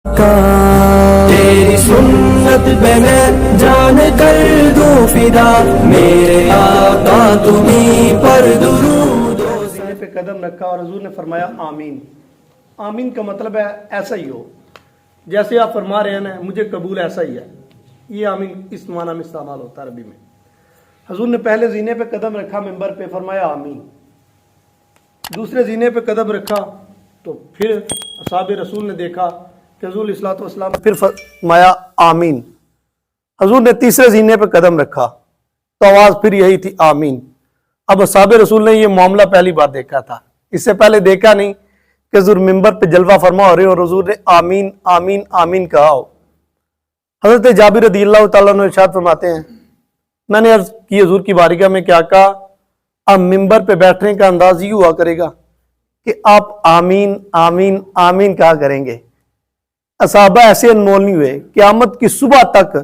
تیری سنت پہ میں جان کر دوں فدا، میرے آقا تمہیں پر درود پہ قدم رکھا اور حضور نے فرمایا آمین۔ آمین کا مطلب ہے ایسا ہی ہو، جیسے آپ فرما رہے ہیں نا مجھے قبول ایسا ہی ہے، یہ آمین اس معنی میں استعمال ہوتا ہے عربی میں۔ حضور نے پہلے زینے پہ قدم رکھا ممبر پہ، فرمایا آمین۔ دوسرے زینے پہ قدم رکھا تو پھر اصحاب رسول نے دیکھا کہ حضور علیہ الصلوۃ والسلام پھر فرمایا آمین۔ حضور نے تیسرے زینے پہ قدم رکھا تو آواز پھر یہی تھی آمین۔ اب اصحاب رسول نے یہ معاملہ پہلی بار دیکھا تھا، اس سے پہلے دیکھا نہیں کہ حضور ممبر پہ جلوہ فرما ہو رہے اور حضور نے آمین آمین آمین کہا ہو۔ حضرت جابر رضی اللہ تعالیٰ عنہ ارشاد فرماتے ہیں میں نے عرض کی حضور کی بارگاہ میں کیا کہا، اب ممبر پہ بیٹھنے کا انداز یہ ہوا کرے گا کہ آپ آمین آمین آمین کہا کریں گے۔ صحابہ ایسے انمول نہیں ہوئے، قیامت کی صبح تک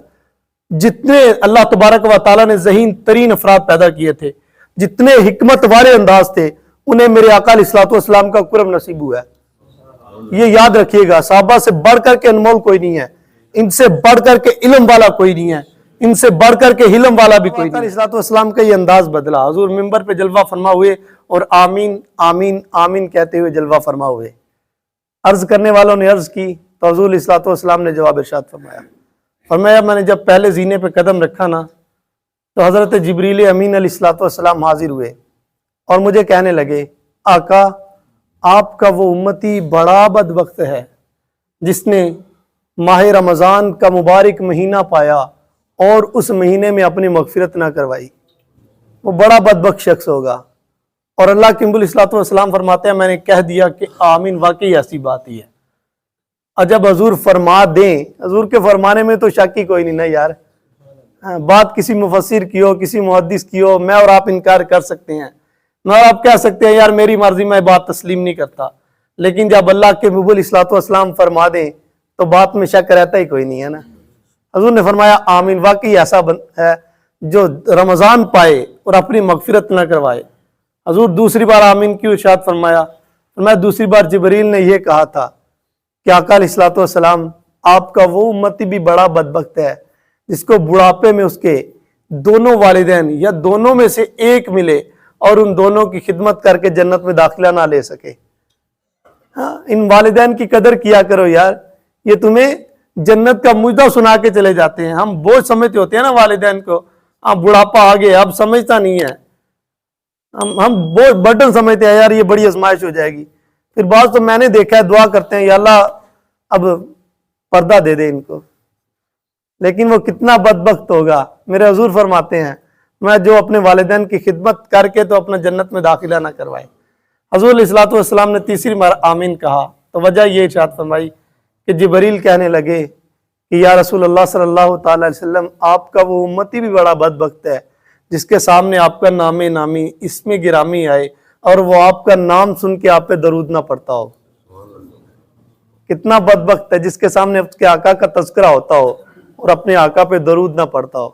جتنے اللہ تبارک و تعالیٰ نے ذہین ترین افراد پیدا کیے تھے، جتنے حکمت والے انداز تھے، انہیں میرے آقا علیہ الصلوۃ والسلام کا قرب نصیب ہوا ہے۔ یہ یاد رکھیے گا، صحابہ سے بڑھ کر کے انمول کوئی نہیں ہے، ان سے بڑھ کر کے علم والا کوئی نہیں ہے، ان سے بڑھ کر کے حلم والا بھی کوئی نہیں۔ علیہ الصلوۃ والسلام کا یہ انداز بدلا، حضور ممبر پہ جلوہ فرما ہوئے اور آمین آمین آمین کہتے ہوئے جلوہ فرما ہوئے۔ عرض کرنے والوں نے عرض کی تو حضور علیہ الصلوۃ والسلام نے جواب ارشاد فرمایا میں نے جب پہلے زینے پہ قدم رکھا نا تو حضرت جبریل امین علیہ الصلوۃ والسلام حاضر ہوئے اور مجھے کہنے لگے آقا آپ کا وہ امتی بڑا بدبخت ہے جس نے ماہ رمضان کا مبارک مہینہ پایا اور اس مہینے میں اپنی مغفرت نہ کروائی، وہ بڑا بدبخت شخص ہوگا۔ اور اللہ کے نبی علیہ الصلوۃ والسلام فرماتے ہیں میں نے کہہ دیا کہ آمین، واقعی ایسی بات ہی ہے۔ اور جب حضور فرما دیں، حضور کے فرمانے میں تو شک ہی کوئی نہیں نا یار، بات کسی مفسر کی ہو کسی محدث کی ہو، میں اور آپ انکار کر سکتے ہیں، میں اور آپ کہہ سکتے ہیں یار میری مرضی میں بات تسلیم نہیں کرتا، لیکن جب اللہ کے نبی علیہ الصلوۃ والسلام فرما دیں تو بات میں شک رہتا ہی کوئی نہیں ہے نا۔ حضور نے فرمایا آمین، واقعی ایسا ہے جو رمضان پائے اور اپنی مغفرت نہ کروائے۔ حضور دوسری بار آمین کی ارشاد فرمایا دوسری بار جبریل نے یہ کہا تھا کہ آقا علیہ الصلوۃ والسلام آپ کا وہ امتی بھی بڑا بدبخت ہے جس کو بڑھاپے میں اس کے دونوں والدین یا دونوں میں سے ایک ملے اور ان دونوں کی خدمت کر کے جنت میں داخلہ نہ لے سکے۔ ان والدین کی قدر کیا کرو یار، یہ تمہیں جنت کا مجدہ سنا کے چلے جاتے ہیں۔ ہم بوجھ سمجھتے ہوتے ہیں نا والدین کو، بڑھاپا آ گیا اب سمجھتا نہیں ہے، ہم بوجھ برڈن سمجھتے ہیں یار یہ بڑی آزمائش ہو جائے گی۔ پھر بعض تو میں نے دیکھا ہے دعا کرتے ہیں یا اللہ اب پردہ دے دے ان کو، لیکن وہ کتنا بدبخت ہوگا۔ میرے حضور فرماتے ہیں میں جو اپنے والدین کی خدمت کر کے تو اپنا جنت میں داخلہ نہ کروائے۔ حضور علیہ الصلوۃ والسلام نے تیسری بار آمین کہا تو وجہ یہ ارشاد فرمائی کہ جبریل کہنے لگے کہ یا رسول اللہ صلی اللہ تعالی علیہ وسلم آپ کا وہ امتی بھی بڑا بدبخت ہے جس کے سامنے آپ کا نام نامی اسم گرامی آئے اور وہ آپ کا نام سن کے آپ پہ درود نہ پڑتا ہو۔ کتنا بدبخت ہے جس کے سامنے اس کے آقا کا تذکرہ ہوتا ہو اور اپنے آقا پہ درود نہ پڑتا ہو۔